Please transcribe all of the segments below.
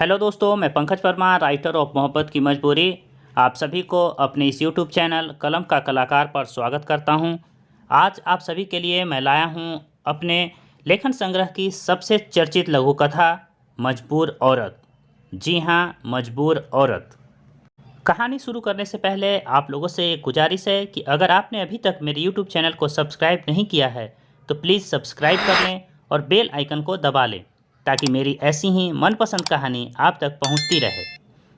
Hello दोस्तों, मैं Pankaj Parmar, writer of मोहब्बत की मजबूरी। आप सभी को अपने इस यूट्यूब चैनल कलम का कलाकार पर स्वागत करता हूं। आज आप सभी के लिए मैं लाया हूं अपने लेखन संग्रह की सबसे चर्चित लघु कथा मजबूर औरत। जी हाँ, मजबूर औरत। कहानी शुरू करने से पहले आप लोगों से एक गुजारिश है कि अगर आपने अभी तक मेरे यूट्यूब चैनल को सब्सक्राइब नहीं किया है तो प्लीज़ सब्सक्राइब कर लें और बेल आइकन को दबा लें ताकि मेरी ऐसी ही मनपसंद कहानी आप तक पहुंचती रहे।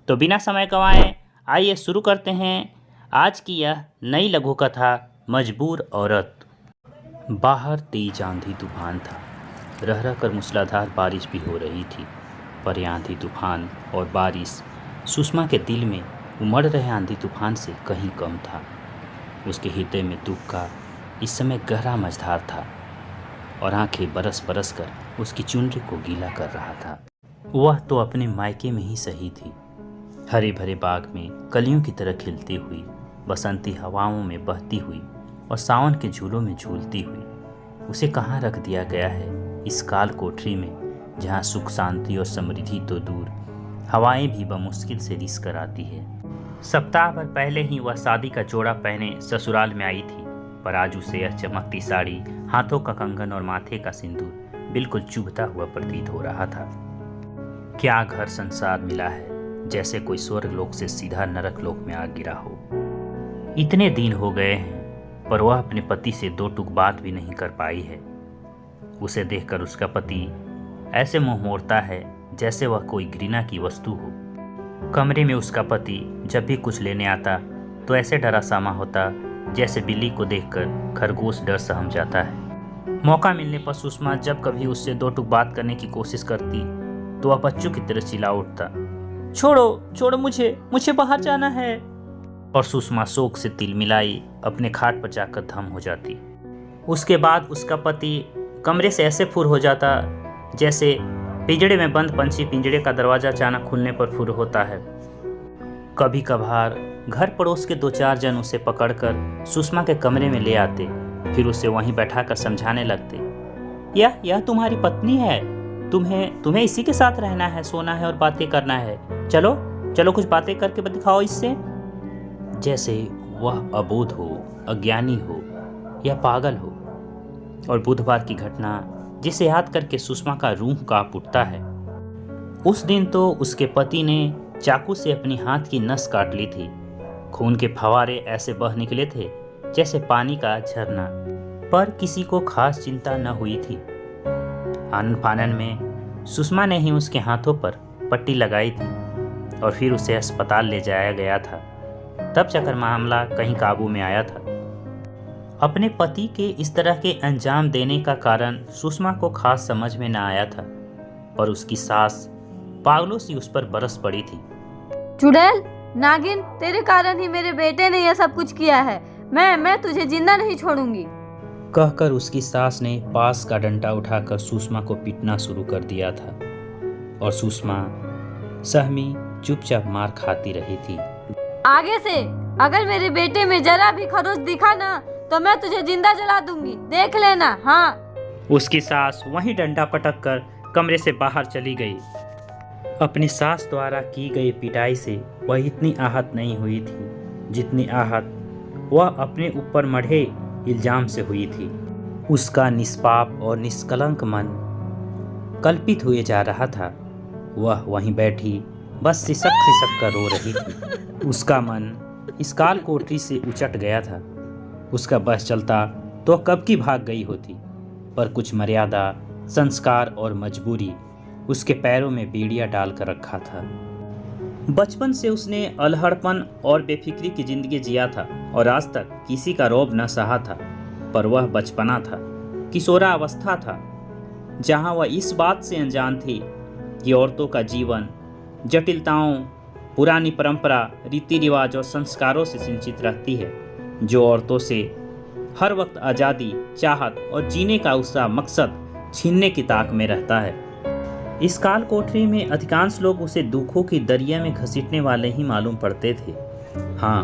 तो बिना समय गंवाए आइए शुरू करते हैं आज की यह नई लघु कथा मजबूर औरत। बाहर तेज आंधी तूफान था। रह रह कर मूसलाधार बारिश भी हो रही थी, पर यह आंधी तूफान और बारिश सुषमा के दिल में उमड़ रहे आंधी तूफान से कहीं कम था। उसके हृदय में दुख का इस समय गहरा मझधार था और आंखें बरस बरस कर उसकी चुनरी को गीला कर रहा था। वह तो अपने मायके में ही सही थी, हरे भरे बाग में कलियों की तरह खिलती हुई, बसंती हवाओं में बहती हुई और सावन के झूलों में झूलती हुई। उसे कहाँ रख दिया गया है इस काल कोठरी में, जहाँ सुख शांति और समृद्धि तो दूर, हवाएं भी बमुश्किल से रिस कर आती है। सप्ताह भर पहले ही वह शादी का जोड़ा पहने ससुराल में आई थी, पर आज उसे यह चमकती साड़ी, हाथों का कंगन और माथे का सिंदूर बिल्कुल चुभता हुआ प्रतीत हो रहा था। क्या घर संसार मिला है, जैसे कोई स्वर्ग लोक से सीधा नरक लोक में आ गिरा हो। इतने दिन हो गए हैं पर वह अपने पति से दो टूक बात भी नहीं कर पाई है। उसे देखकर उसका पति ऐसे मुंह मोड़ता है जैसे वह कोई घृणा की वस्तु हो। कमरे में उसका पति जब भी कुछ लेने आता तो ऐसे डरा सामा होता जैसे बिल्ली को देखकर खरगोश डर सहम जाता है। मौका मिलने पर सुषमा जब कभी उससे दो टूक बात करने की कोशिश करती तो वह बच्चों की तरह चिल्ला उठता, छोड़ो छोड़ो, मुझे बाहर जाना है। और सुषमा शोक से तिलमिलाई अपने खाट पर जाकर धम हो जाती। उसके बाद उसका पति कमरे से ऐसे फुर हो जाता जैसे पिंजड़े में बंद पंछी पिंजड़े का दरवाजा अचानक खुलने पर फुर होता है। कभी कभार घर पड़ोस के दो चार जन उसे पकड़कर सुषमा के कमरे में ले आते, फिर उसे वहीं बैठाकर समझाने लगते, यह तुम्हारी पत्नी है, तुम्हें इसी के साथ रहना है, सोना है और बातें करना है। चलो चलो कुछ बातें करके दिखाओ इससे। जैसे वह अबोध हो, अज्ञानी हो या पागल हो। और बुधवार की घटना जिसे याद करके सुषमा का रूह कांप उठता है। उस दिन तो उसके पति ने चाकू से अपनी हाथ की नस काट ली थी। खून के फवारे ऐसे बह निकले थे जैसे पानी का झरना, पर किसी को खास चिंता न हुई थी। आनन फानन में सुषमा ने ही उसके हाथों पर पट्टी लगाई थी और फिर उसे अस्पताल ले जाया गया था। तब जाकर मामला कहीं काबू में आया था। अपने पति के इस तरह के अंजाम देने का कारण सुषमा को खास समझ में न आया था, पर उसकी सास पागलों सी उस पर बरस पड़ी थी। चुड़ैल, नागिन, तेरे कारण ही मेरे बेटे ने यह सब कुछ किया है। मैं तुझे जिंदा नहीं छोड़ूंगी। कहकर उसकी सास ने पास का डंडा उठाकर सुषमा को पीटना शुरू कर दिया था और सुषमा सहमी चुपचाप मार खाती रही थी। आगे से अगर मेरे बेटे में जरा भी खरोच दिखा ना तो मैं तुझे जिंदा जला दूंगी, देख लेना। हाँ। उसकी सास वहीं डंडा पटक कर कमरे से बाहर चली गई। अपनी सास द्वारा की गई पिटाई से वह इतनी आहत नहीं हुई थी जितनी आहत वह अपने ऊपर मढ़े इल्जाम से हुई थी। उसका निष्पाप और निष्कलंक मन कल्पित हुए जा रहा था। वह वहीं बैठी बस सिसक सिसक कर रो रही थी। उसका मन इस काल कोठरी से उचट गया था। उसका बस चलता तो कब की भाग गई होती, पर कुछ मर्यादा, संस्कार और मजबूरी उसके पैरों में बेड़ियां डालकर रखा था। बचपन से उसने अलहड़पन और बेफिक्री की जिंदगी जिया था और आज तक किसी का रौब न सहा था। पर वह बचपना था, किशोरा अवस्था था, जहां वह इस बात से अनजान थी कि औरतों का जीवन जटिलताओं, पुरानी परंपरा, रीति रिवाज और संस्कारों से सिंचित रहती है, जो औरतों से हर वक्त आज़ादी, चाहत और जीने का उसका मकसद छीनने की ताक में रहता है। इस काल कोठरी में अधिकांश लोग उसे दुखों की दरिया में घसीटने वाले ही मालूम पड़ते थे। हाँ,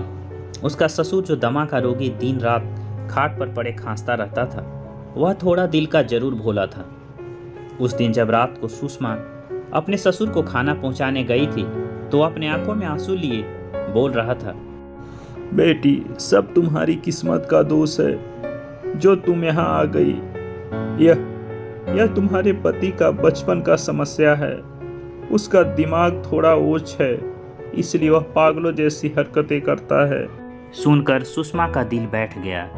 उसका ससुर जो दमा का रोगी दिन रात खाट पर पड़े खांसता रहता था, वह थोड़ा दिल का जरूर भोला था। उस दिन जब रात को सुषमा अपने ससुर को खाना पहुंचाने गई थी तो अपने आंखों में आंसू लिए बोल रहा था, बेटी, सब तुम्हारी किस्मत का दोष है जो तुम यहाँ आ गई। यह तुम्हारे पति का बचपन का समस्या है। उसका दिमाग थोड़ा ओछ है, इसलिए वह पागलों जैसी हरकतें करता है। सुनकर सुषमा का दिल बैठ गया।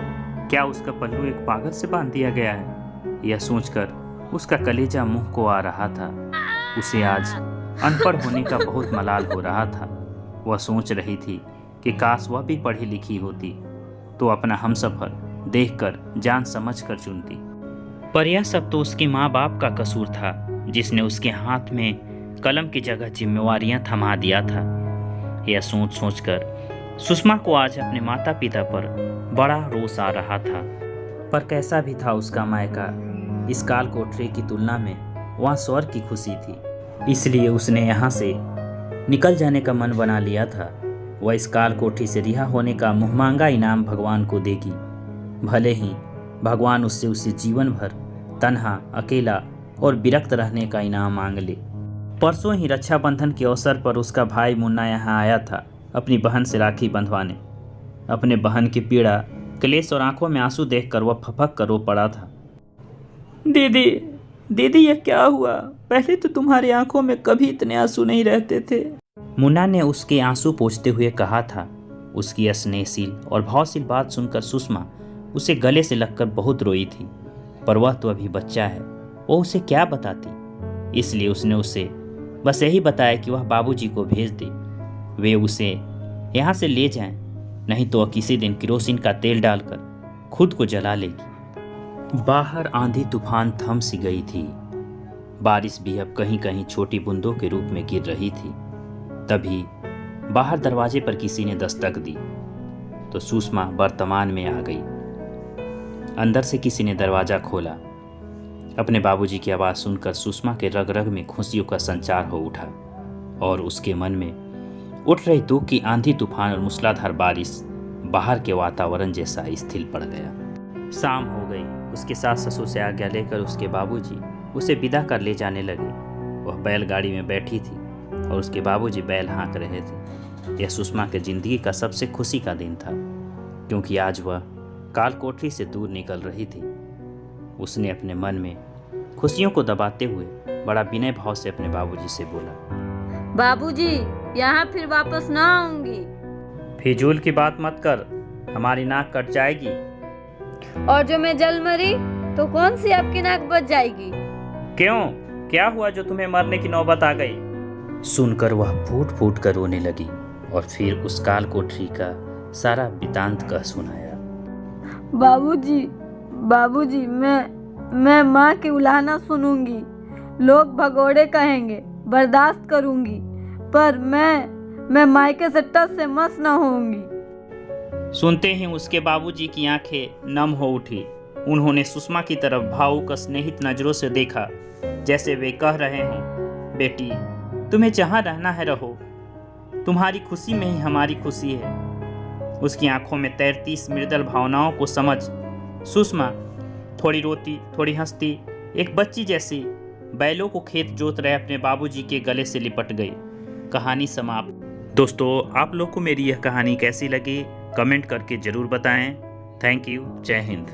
क्या उसका पल्लू एक पागल से बांध दिया गया है? यह सोचकर उसका कलेजा मुंह को आ रहा था। उसे आज अनपढ़ होने का बहुत मलाल हो रहा था। वह सोच रही थी कि काश वह भी पढ़ी लिखी होती तो अपना हमसफर देखकर जान समझकर चुनती। पर यह सब तो उसके माँ बाप का कसूर था, जिसने उसके हाथ में कलम की जगह जिम्मेवारियां थमा दिया था। यह सोच सोचकर सुषमा को आज अपने माता पिता पर बड़ा रोष आ रहा था। पर कैसा भी था उसका मायका, इस काल कोठरी की तुलना में वहाँ स्वर्ग की खुशी थी। इसलिए उसने यहाँ से निकल जाने का मन बना लिया था। वह इस काल कोठरी से रिहा होने का मुहमांगा इनाम भगवान को देगी, भले ही भगवान उससे उसे जीवन भर तन्हा, अकेला और विरक्त रहने का इनाम मांग ले। परसों ही रक्षाबंधन के अवसर पर उसका भाई मुन्ना यहाँ आया था अपनी बहन से राखी बंधवाने। अपने बहन की पीड़ा, क्लेश और आंखों में आंसू देखकर वह फपक कर रो पड़ा था। दीदी, दीदी, यह क्या हुआ? पहले तो तुम्हारी आंखों में कभी इतने आंसू नहीं रहते थे। मुन्ना ने उसके आंसू पोंछते हुए कहा था। उसकी स्नेहशील और भावशील बात सुनकर सुषमा उसे गले से लगकर बहुत रोई थी। पर वह तो अभी बच्चा है, वो उसे क्या बताती। इसलिए उसने उसे बस यही बताया कि वह बाबूजी को भेज दे, वे उसे यहाँ से ले जाएं, नहीं तो वह किसी दिन केरोसिन का तेल डालकर खुद को जला लेगी। बाहर आंधी तूफान थम सी गई थी। बारिश भी अब कहीं कहीं छोटी बूंदों के रूप में गिर रही थी। तभी बाहर दरवाजे पर किसी ने दस्तक दी तो सुषमा वर्तमान में आ गई। अंदर से किसी ने दरवाजा खोला। अपने बाबूजी की आवाज़ सुनकर सुषमा के रग रग में खुशियों का संचार हो उठा और उसके मन में उठ रही दुख की आंधी तूफान और मूसलाधार बारिश बाहर के वातावरण जैसा स्थिर पड़ गया। शाम हो गई। उसके सास ससुर से आज्ञा लेकर उसके बाबूजी उसे विदा कर ले जाने लगे। वह बैलगाड़ी में बैठी थी और उसके बाबूजी बैल हाँक रहे थे। यह सुषमा के जिंदगी का सबसे खुशी का दिन था, क्योंकि आज वह काल कोठरी से दूर निकल रही थी। उसने अपने मन में खुशियों को दबाते हुए बड़ा विनय भाव से अपने बाबूजी से बोला, बाबूजी, यहाँ फिर वापस ना आऊंगी। फिजूल की बात मत कर, हमारी नाक कट जाएगी। और जो मैं जल मरी तो कौन सी आपकी नाक बच जाएगी? क्यों? क्या हुआ जो तुम्हें मरने की नौबत आ गई? सुनकर वह फूट फूट कर रोने लगी और फिर उस काल कोठरी का सारा वृतांत कह सुनाया। बाबूजी, बाबूजी, मैं माँ की उलाहना सुनूंगी, लोग भगोड़े कहेंगे, बर्दाश्त करूंगी, पर मैं मायके से टस से मस न होऊंगी। सुनते ही उसके बाबूजी की आंखें नम हो उठी। उन्होंने सुषमा की तरफ भावुक स्नेहित नजरों से देखा, जैसे वे कह रहे हों, बेटी, तुम्हें जहाँ रहना है रहो, तुम्हारी खुशी में ही हमारी खुशी है। उसकी आंखों में तैरती इस मृदुल भावनाओं को समझ सुषमा थोड़ी रोती, थोड़ी हंसती, एक बच्ची जैसी बैलों को खेत जोत रहे अपने बाबूजी के गले से लिपट गई। कहानी समाप्त। दोस्तों, आप लोग को मेरी यह कहानी कैसी लगी कमेंट करके ज़रूर बताएं। Thank you. जय हिंद।